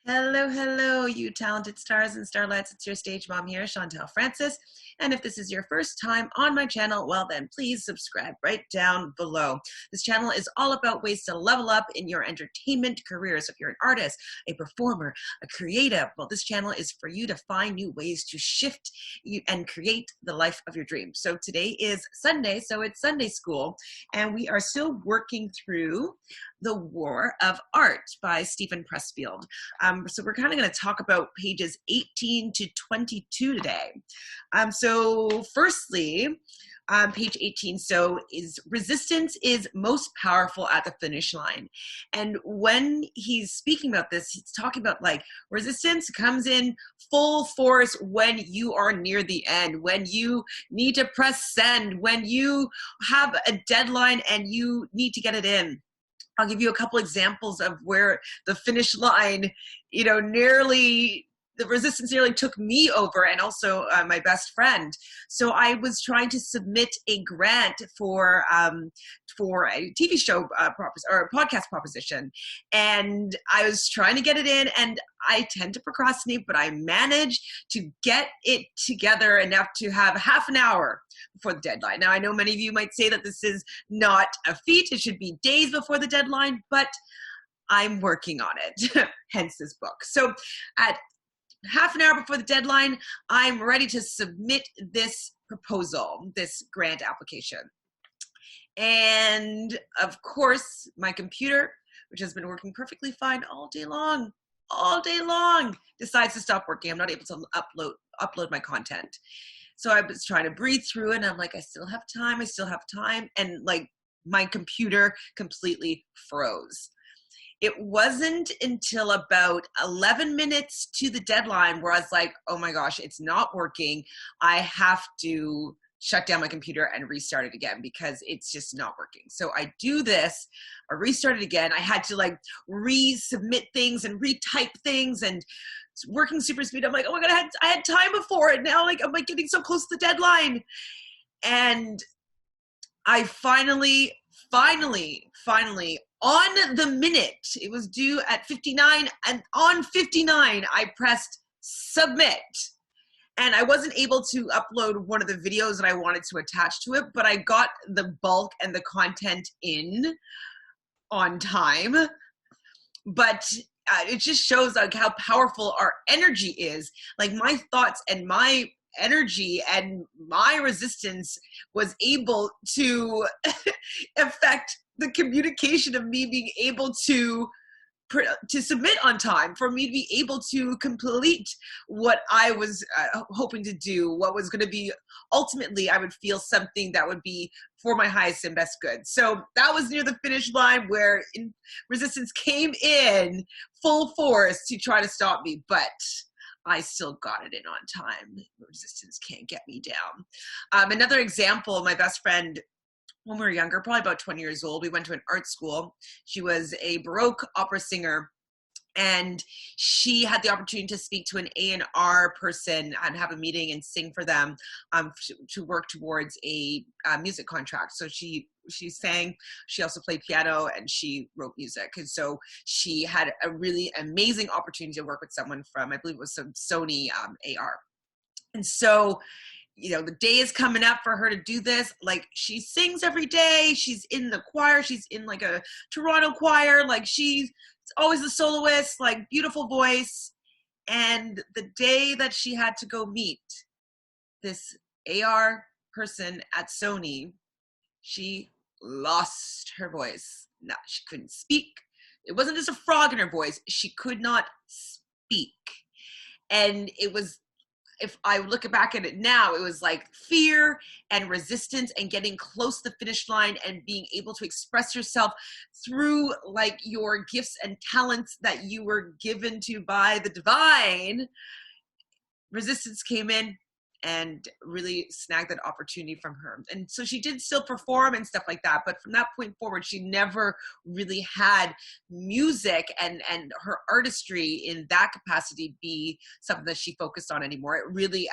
Hello, hello, you talented stars and starlets. It's your stage mom here, Chantele Francis. And if this is your first time on my channel, well then please subscribe right down below. This channel is all about ways to level up in your entertainment careers. If you're an artist, a performer, a creative, well, this channel is for you to find new ways to shift and create the life of your dreams. So today is Sunday, so it's Sunday school, and we are still working through The War of Art by Stephen Pressfield. So we're kind of going to talk about pages 18 to 22 today. So firstly, page 18, so is resistance is most powerful at the finish line. And when he's speaking about this, he's talking about like resistance comes in full force when you are near the end, when you need to press send, when you have a deadline and you need to get it in. I'll give you a couple examples of where the finish line, the resistance nearly took me over, and also my best friend. So I was trying to submit a grant for a TV show or a podcast proposition, and I was trying to get it in, and I tend to procrastinate, but I managed to get it together enough to have half an hour before the deadline. Now, I know many of you might say that this is not a feat. It should be days before the deadline, but I'm working on it, hence this book. So at half an hour before the deadline, I'm ready to submit this proposal, this grant application. And of course, my computer, which has been working perfectly fine all day long, decides to stop working. I'm not able to upload my content. So I was trying to breathe through it, and I'm like, I still have time. And like my computer completely froze. It wasn't until about 11 minutes to the deadline where I was like, oh my gosh, it's not working. I have to shut down my computer and restart it again because it's just not working. So I do this, I restart it again. I had to like resubmit things and retype things, and it's working super speed. I'm like, oh my God, I had time before it. Now like I'm like getting so close to the deadline. And I finally, on the minute, it was due at 59, and on 59, I pressed submit. And I wasn't able to upload one of the videos that I wanted to attach to it, but I got the bulk and the content in on time. But it just shows like how powerful our energy is. Like my thoughts and my energy and my resistance was able to affect the communication of me being able to submit on time, for me to be able to complete what I was hoping to do, what was going to be ultimately, I would feel something that would be for my highest and best good. So that was near the finish line where resistance came in full force to try to stop me, but I still got it in on time. Resistance can't get me down. Another example, my best friend, when we were younger, probably about 20 years old, we went to an art school. She was a Baroque opera singer, and she had the opportunity to speak to an A&R person and have a meeting and sing for them to work towards a music contract. So she sang, she also played piano, and she wrote music. And so she had a really amazing opportunity to work with someone from, I believe it was some Sony AR. And so, the day is coming up for her to do this. Like, she sings every day. She's in the choir. She's in like a Toronto choir. Like, she's always the soloist, like beautiful voice. And the day that she had to go meet this AR person at Sony, she lost her voice. No, she couldn't speak. It wasn't just a frog in her voice. She could not speak. And it was, if I look back at it now, it was like fear and resistance and getting close to the finish line and being able to express yourself through like your gifts and talents that you were given to by the divine. Resistance came in and really snagged that opportunity from her. And so she did still perform and stuff like that, but from that point forward, she never really had music and her artistry in that capacity be something that she focused on anymore. It really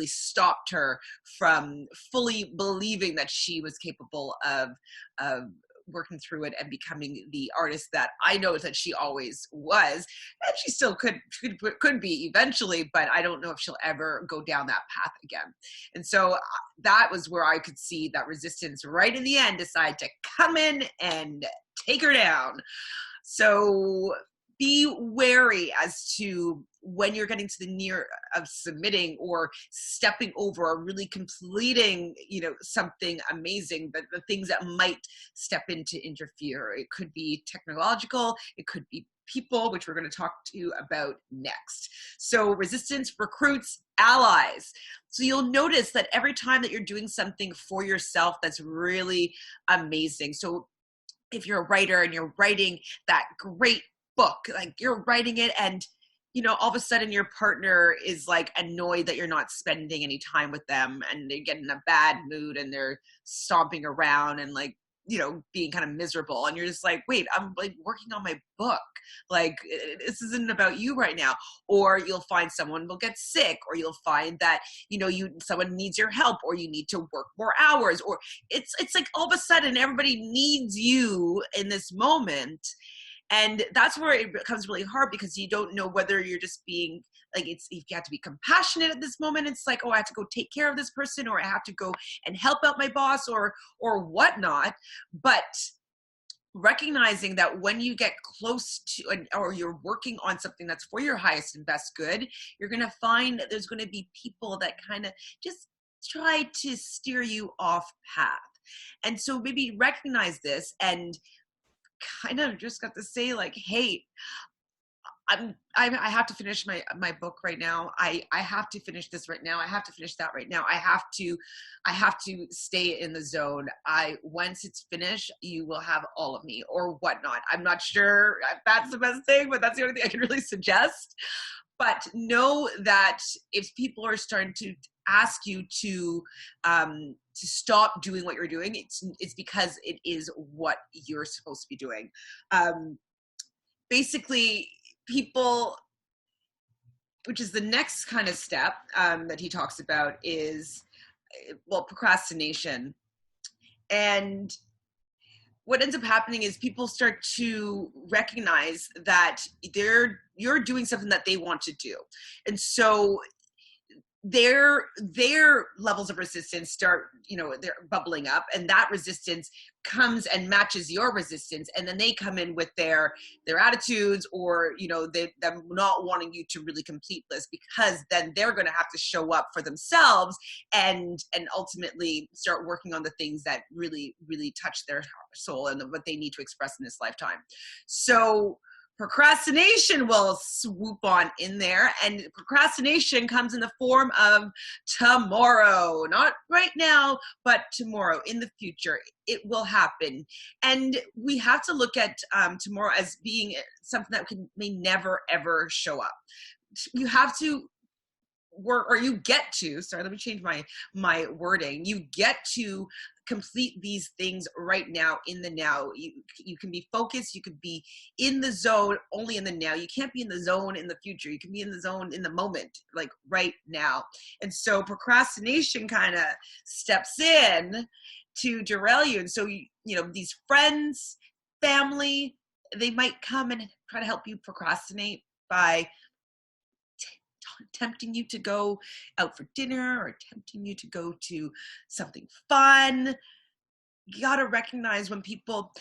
stopped her from fully believing that she was capable of working through it and becoming the artist that I know that she always was, and she still could be eventually, but I don't know if she'll ever go down that path again. And so that was where I could see that resistance right in the end decide to come in and take her down. So be wary as to when you're getting to the near of submitting or stepping over or really completing, something amazing, the things that might step in to interfere. It could be technological, it could be people, which we're going to talk to you about next. So resistance recruits allies. So you'll notice that every time that you're doing something for yourself that's really amazing. So if you're a writer and you're writing that great book, like you're writing it and all of a sudden your partner is like annoyed that you're not spending any time with them, and they get in a bad mood and they're stomping around and like, being kind of miserable, and you're just like, wait, I'm like working on my book. Like, this isn't about you right now. Or you'll find someone will get sick, or you'll find that, someone needs your help, or you need to work more hours, or it's like all of a sudden everybody needs you in this moment. And that's where it becomes really hard, because you don't know whether you're just being like, if you have to be compassionate at this moment. It's like, oh, I have to go take care of this person, or I have to go and help out my boss, or whatnot. But recognizing that when you get close to, or you're working on something that's for your highest and best good, you're going to find that there's going to be people that kind of just try to steer you off path. And so maybe recognize this and kind of just got to say like, hey, I have to finish my book right now. I have to finish this right now. I have to finish that right now. I have to stay in the zone. Once it's finished, you will have all of me, or whatnot. I'm not sure if that's the best thing, but that's the only thing I can really suggest. But know that if people are starting to ask you to stop doing what you're doing, it's because it is what you're supposed to be doing. Basically, people, which is the next kind of step that he talks about, is procrastination. And what ends up happening is people start to recognize that you're doing something that they want to do, and so their levels of resistance start, they're bubbling up, and that resistance comes and matches your resistance, and then they come in with their attitudes, or them not wanting you to really complete this, because then they're going to have to show up for themselves and ultimately start working on the things that really, really touch their soul and what they need to express in this lifetime. So procrastination will swoop on in there, and procrastination comes in the form of tomorrow. Not right now, but tomorrow, in the future. It will happen. And we have to look at tomorrow as being something that may never, ever show up. You have to work, or you get to, sorry, let me change my wording. You get to complete these things right now, in the now. You can be focused, you could be in the zone only in the now. You can't be in the zone in the future. You can be in the zone in the moment, like right now. And so procrastination kind of steps in to derail you. And so these friends, family, they might come and try to help you procrastinate by tempting you to go out for dinner, or tempting you to go to something fun. You got to recognize when people,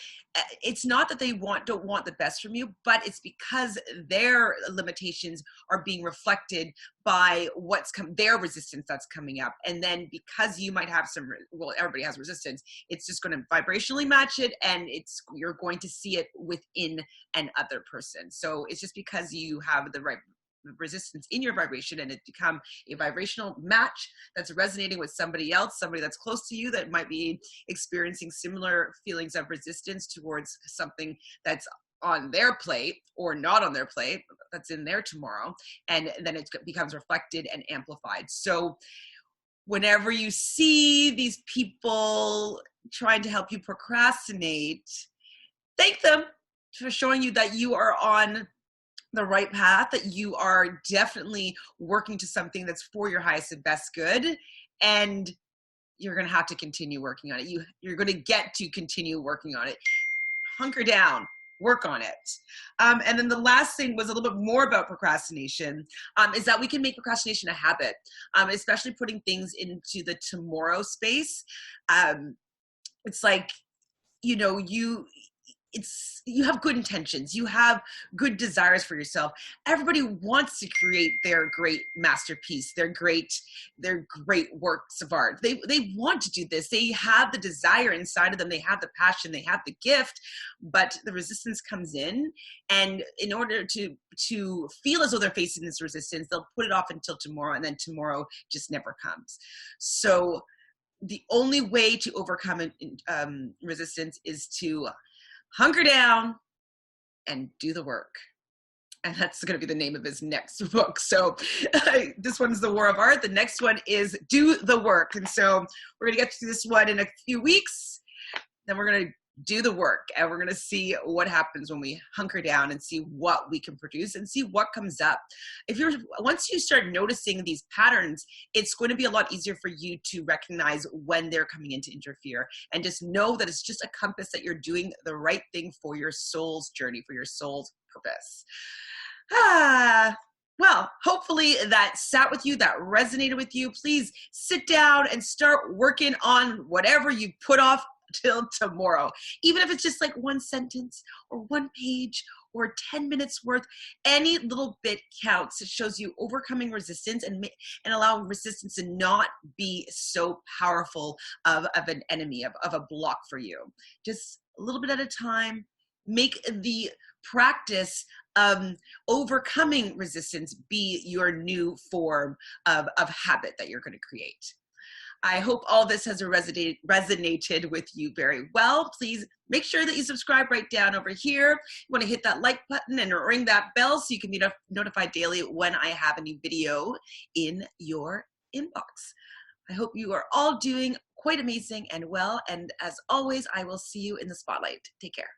it's not that they don't want the best from you, but it's because their limitations are being reflected by their resistance that's coming up. And then because you might have everybody has resistance, it's just going to vibrationally match it, and you're going to see it within another person. So it's just because you have the right resistance in your vibration, and it become a vibrational match that's resonating with somebody else, somebody that's close to you that might be experiencing similar feelings of resistance towards something that's on their plate or not on their plate, that's in their tomorrow, and then it becomes reflected and amplified. So whenever you see these people trying to help you procrastinate, thank them for showing you that you are on the right path, that you are definitely working to something that's for your highest and best good, and you're going to have to continue working on it. You're going to get to continue working on it. hunker down, work on it. And then the last thing was a little bit more about procrastination, is that we can make procrastination a habit, especially putting things into the tomorrow space. It's like, you know, you have good intentions, you have good desires for yourself. Everybody wants to create their great masterpiece, their great works of art. They want to do this. They have the desire inside of them, they have the passion, they have the gift, but the resistance comes in, and in order to feel as though they're facing this resistance, they'll put it off until tomorrow, and then tomorrow just never comes. So the only way to overcome resistance is to hunker down and do the work. And that's going to be the name of his next book. So this one's The War of Art. The next one is Do the Work. And so we're going to get to this one in a few weeks. Then we're going to do the work, and we're going to see what happens when we hunker down and see what we can produce and see what comes up. Once you start noticing these patterns, it's going to be a lot easier for you to recognize when they're coming in to interfere, and just know that it's just a compass that you're doing the right thing for your soul's journey, for your soul's purpose. Well, hopefully that sat with you, that resonated with you. Please sit down and start working on whatever you put off till tomorrow. Even if it's just like one sentence or one page or 10 minutes worth, any little bit counts. It shows you overcoming resistance and allowing resistance to not be so powerful of an enemy, of a block for you. Just a little bit at a time. Make the practice overcoming resistance be your new form of habit that you're going to create. I hope all this has resonated with you very well. Please make sure that you subscribe right down over here. You want to hit that like button and ring that bell so you can be notified daily when I have a new video in your inbox. I hope you are all doing quite amazing and well. And as always, I will see you in the spotlight. Take care.